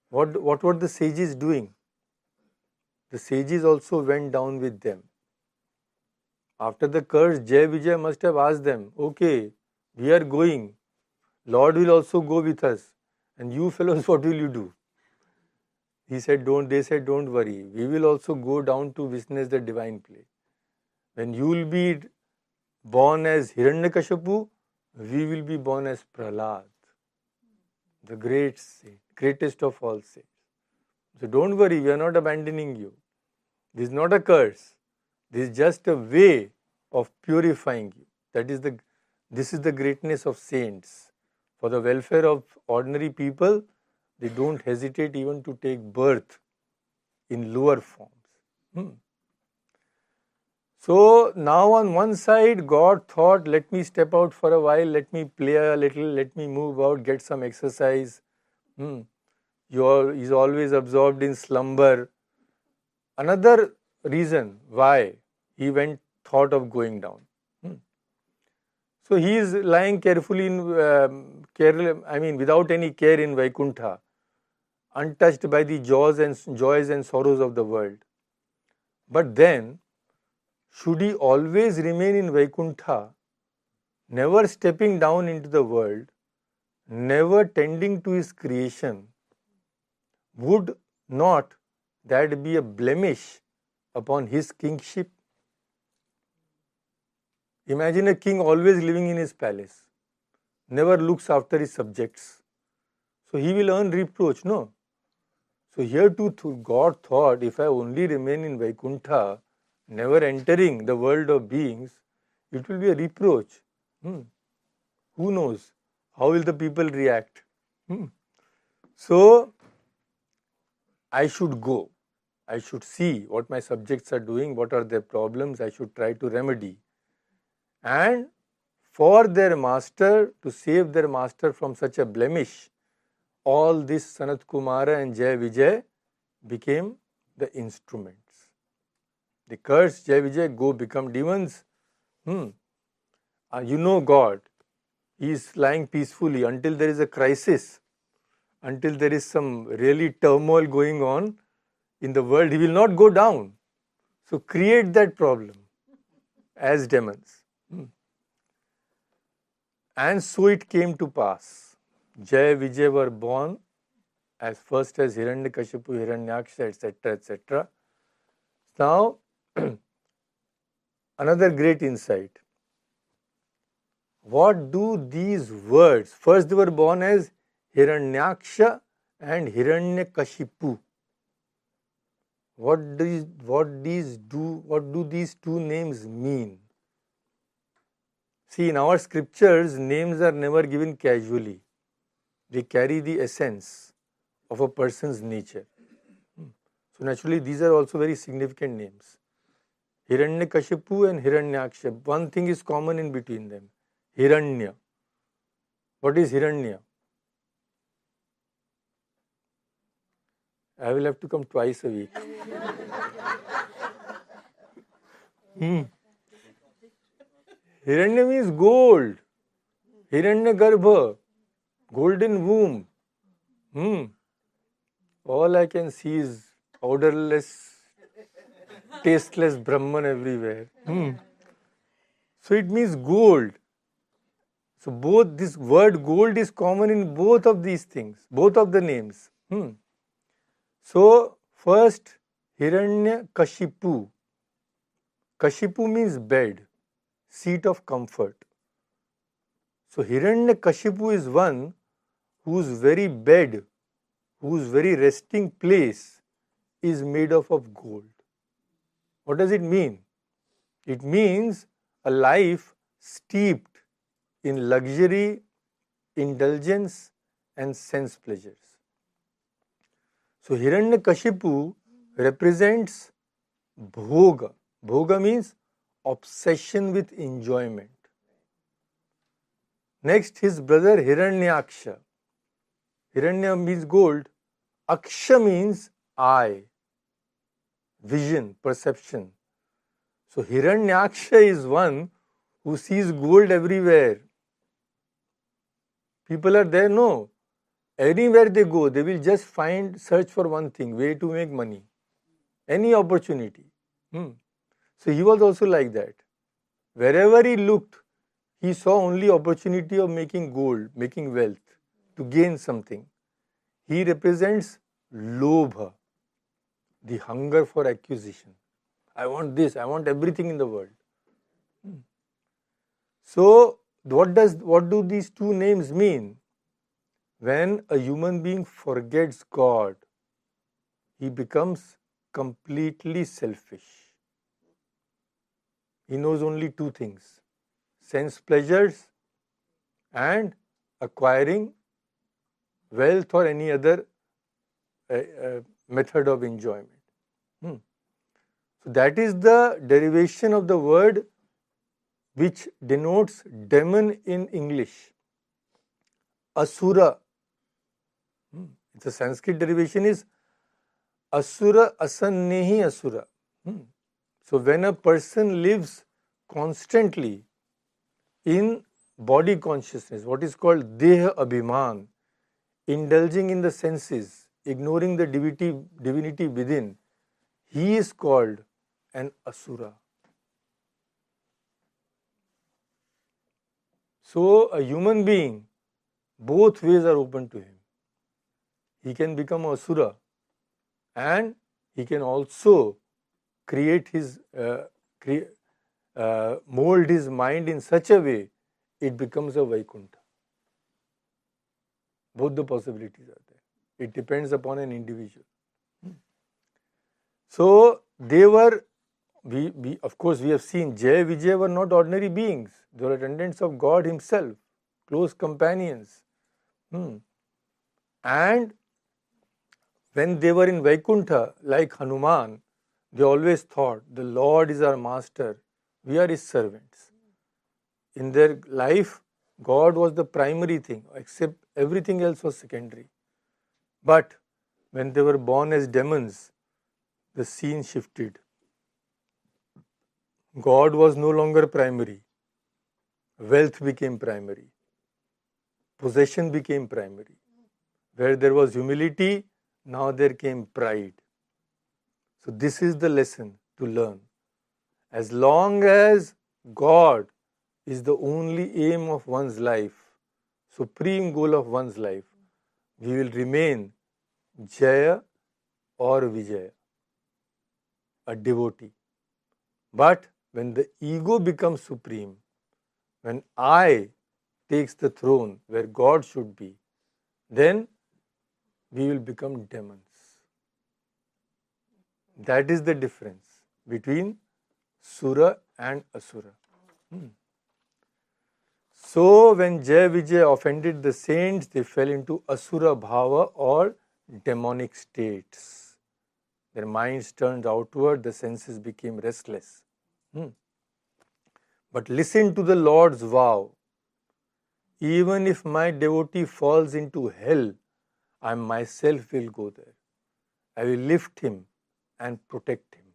what were the sages doing? The sages also went down with them. After the curse, Jay-Vijay must have asked them, okay, we are going. Lord will also go with us. And you fellows, what will you do? They said, don't worry. We will also go down to witness the divine play. When you will be born as Hiranyakashipu, we will be born as Prahlad, the great saint, greatest of all saints. So don't worry, we are not abandoning you. This is not a curse. This is just a way of purifying you. This is the greatness of saints. For the welfare of ordinary people, they don't hesitate even to take birth in lower forms. So now on one side, God thought, let me step out for a while, let me play a little, let me move out, get some exercise. He's always absorbed in slumber. Another reason why he thought of going down. So he is lying carefully without any care in Vaikuntha, untouched by the joys and sorrows of the world. But then, should he always remain in Vaikuntha, never stepping down into the world, never tending to his creation, would not that be a blemish upon his kingship? Imagine a king always living in his palace, never looks after his subjects. So he will earn reproach, no? So here too God thought, if I only remain in Vaikuntha, never entering the world of beings, it will be a reproach. Who knows? How will the people react? So I should go. I should see what my subjects are doing, what are their problems, I should try to remedy. And for their master, to save their master from such a blemish, all this Sanat Kumara and Jay-Vijay became the instruments. They cursed Jay-Vijay, go become demons. You know God. He is lying peacefully until there is a crisis, until there is some really turmoil going on in the world. He will not go down. So create that problem as demons. And so it came to pass. Jay-Vijay were born as first as Hiranyakashipu, Hiranyaksha, etc., etc. Now, another great insight. What do these words, first they were born as Hiranyaksha and Hiranyakashipu. What do these two names mean? See, in our scriptures, names are never given casually. They carry the essence of a person's nature. So naturally, these are also very significant names. Hiranyakashipu and Hiranyaksha. One thing is common in between them. Hiranya. What is Hiranya? I will have to come twice a week. Hiranya means gold. Hiranyagarbha, golden womb. All I can see is odorless, tasteless Brahman everywhere. So it means gold. So both this word gold is common in both of these things, both of the names. So first Hiranyakashipu. Kashipu means bed, seat of comfort. So Hiranyakashipu is one whose very bed, whose very resting place is made of gold. What does it mean? It means a life steeped in luxury, indulgence and sense pleasures. So Hiranyakashipu represents bhoga. Bhoga means obsession with enjoyment. Next, his brother Hiranyaksha. Hiranya means gold. Aksha means eye, vision, perception. So Hiranyaksha is one who sees gold everywhere. People are there, no. Anywhere they go, they will just search for one thing, way to make money. Any opportunity. So he was also like that. Wherever he looked, he saw only opportunity of making gold, making wealth, to gain something. He represents lobha, the hunger for acquisition. I want this, I want everything in the world. So what do these two names mean? When a human being forgets God, he becomes completely selfish. He knows only two things: sense pleasures and acquiring wealth or any other method of enjoyment. So that is the derivation of the word which denotes demon in English. Asura. The Sanskrit derivation is Asura asannehi asura. So when a person lives constantly in body consciousness, what is called deha abhiman, indulging in the senses, ignoring the divinity within, he is called an asura. So a human being, both ways are open to him. He can become a asura and he can also create his, mold his mind in such a way it becomes a Vaikuntha. Both the possibilities are there. It depends upon an individual. So they were, of course, we have seen Jay-Vijay were not ordinary beings. They were attendants of God Himself, close companions. And when they were in Vaikuntha, like Hanuman, they always thought, the Lord is our master, we are His servants. In their life, God was the primary thing, except everything else was secondary. But when they were born as demons, the scene shifted. God was no longer primary. Wealth became primary. Possession became primary. Where there was humility, now there came pride. So this is the lesson to learn. As long as God is the only aim of one's life, supreme goal of one's life, we will remain Jaya or Vijaya, a devotee. But when the ego becomes supreme, when I takes the throne where God should be, then we will become demons. That is the difference between Sura and Asura. So when Jay-Vijay offended the saints, they fell into Asura Bhava or demonic states. Their minds turned outward, the senses became restless. But listen to the Lord's vow. Even if my devotee falls into hell, I myself will go there. I will lift him and protect him.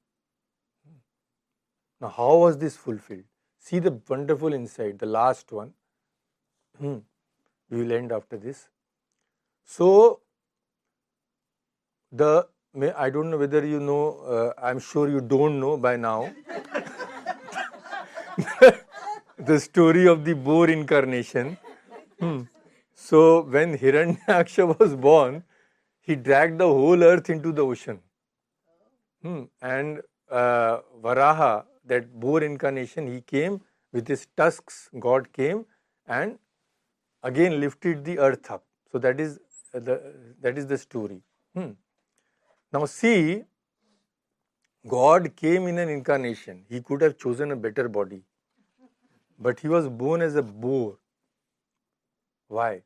Now, how was this fulfilled? See the wonderful insight, the last one. We will end after this. So, I don't know whether you know, I'm sure you don't know by now, the story of the boar incarnation. So, when Hiranyaksha was born, he dragged the whole earth into the ocean. And Varaha, that boar incarnation, he came with his tusks, God came and again lifted the earth up. So that is the story. Now see, God came in an incarnation. He could have chosen a better body. But he was born as a boar. Why?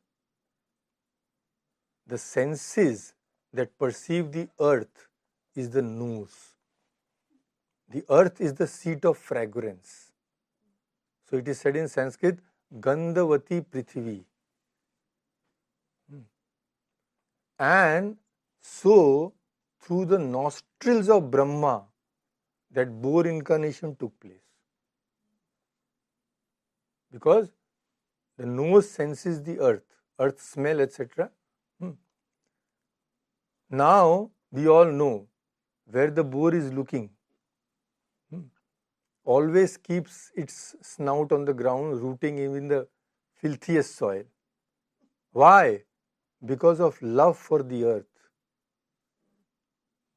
The senses that perceive the earth is the nose. The earth is the seat of fragrance. So it is said in Sanskrit, Gandhavati Prithvi. And so, through the nostrils of Brahma, that boar incarnation took place. Because the nose senses the earth smell, etc. Now, we all know where the boar is looking. Always keeps its snout on the ground, rooting in the filthiest soil. Why? Because of love for the earth.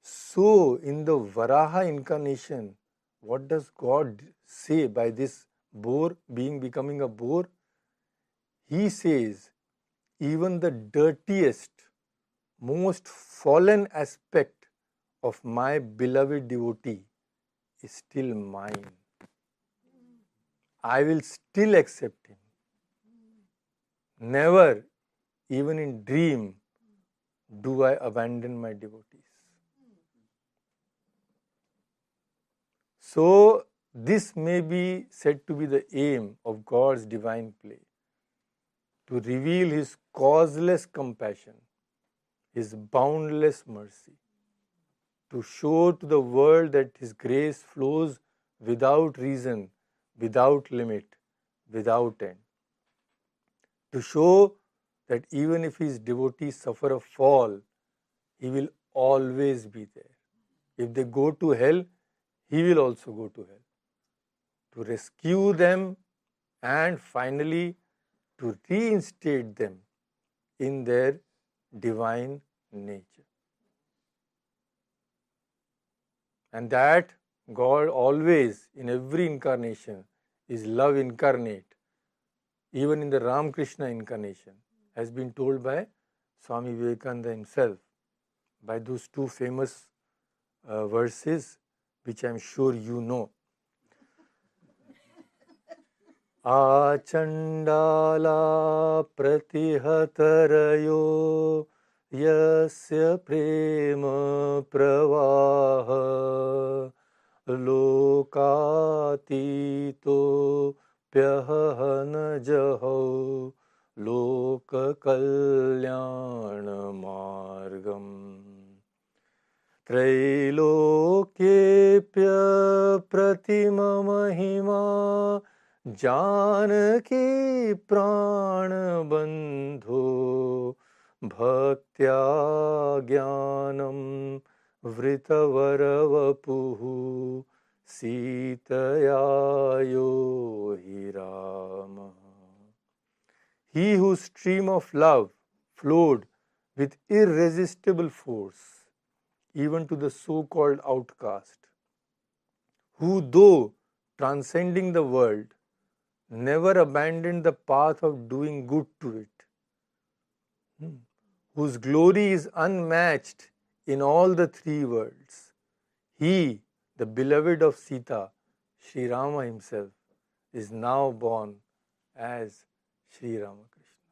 So, in the Varaha incarnation, what does God say by this boar becoming a boar? He says, even the dirtiest, most fallen aspect of my beloved devotee is still mine. I will still accept him. Never, even in dream, do I abandon my devotees. So, this may be said to be the aim of God's divine play, to reveal His causeless compassion, His boundless mercy, to show to the world that His grace flows without reason, without limit, without end. To show that even if His devotees suffer a fall, He will always be there. If they go to hell, he will also go to hell. To rescue them and finally to reinstate them in their divine nature. And that God always, in every incarnation, is love incarnate. Even in the Ramakrishna incarnation, has been told by Swami Vivekananda himself, by those two famous verses, which I am sure you know. Achandala pratihatarayo yasya prema pravaha lokatito pyahana jaho loka kalyana margam त्रैलोक्येप्य प्रतिमा महिमा जानकी प्राणबन्धो भक्त्या ज्ञानं वृतवरवपुः सीतया यो हि रामः. He whose stream of love flowed with irresistible force even to the so-called outcast, who though transcending the world, never abandoned the path of doing good to it, whose glory is unmatched in all the three worlds. He, the beloved of Sita, Sri Rama himself, is now born as Sri Ramakrishna.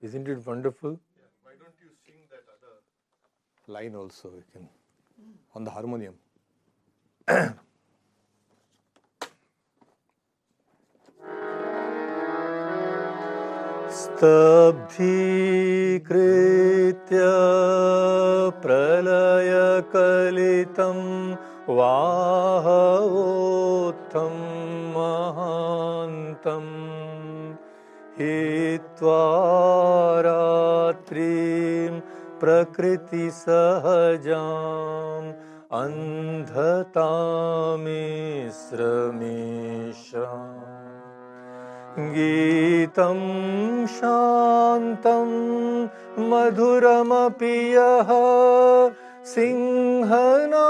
Isn't it wonderful? Why don't you sing that other line also? We can on the harmonium. स्तब्धीकृत्य प्रलयकलितं वाहवोत्थं महान्तम् हित्वा रात्रिं प्रकृतिसहजाम् अन्धतामिश्रमेषाम् गीतं शान्तं मधुरमपि यः सिंहनादं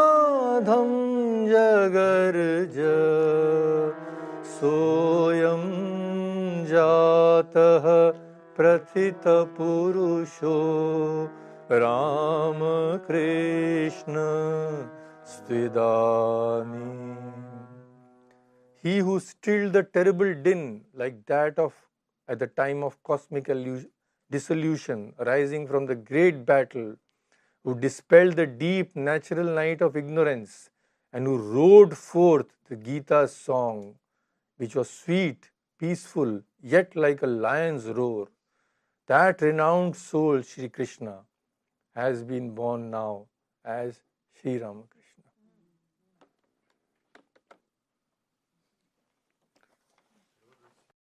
जगर्ज सोऽयं जातः प्रथितपुरुषो Ramakrishna स्त्विदानीम्. He who stilled the terrible din like that of at the time of cosmic dissolution arising from the great battle, who dispelled the deep natural night of ignorance and who rode forth the Gita's song, which was sweet, peaceful, yet like a lion's roar, that renowned soul, Sri Krishna, has been born now as Sri Ramakrishna.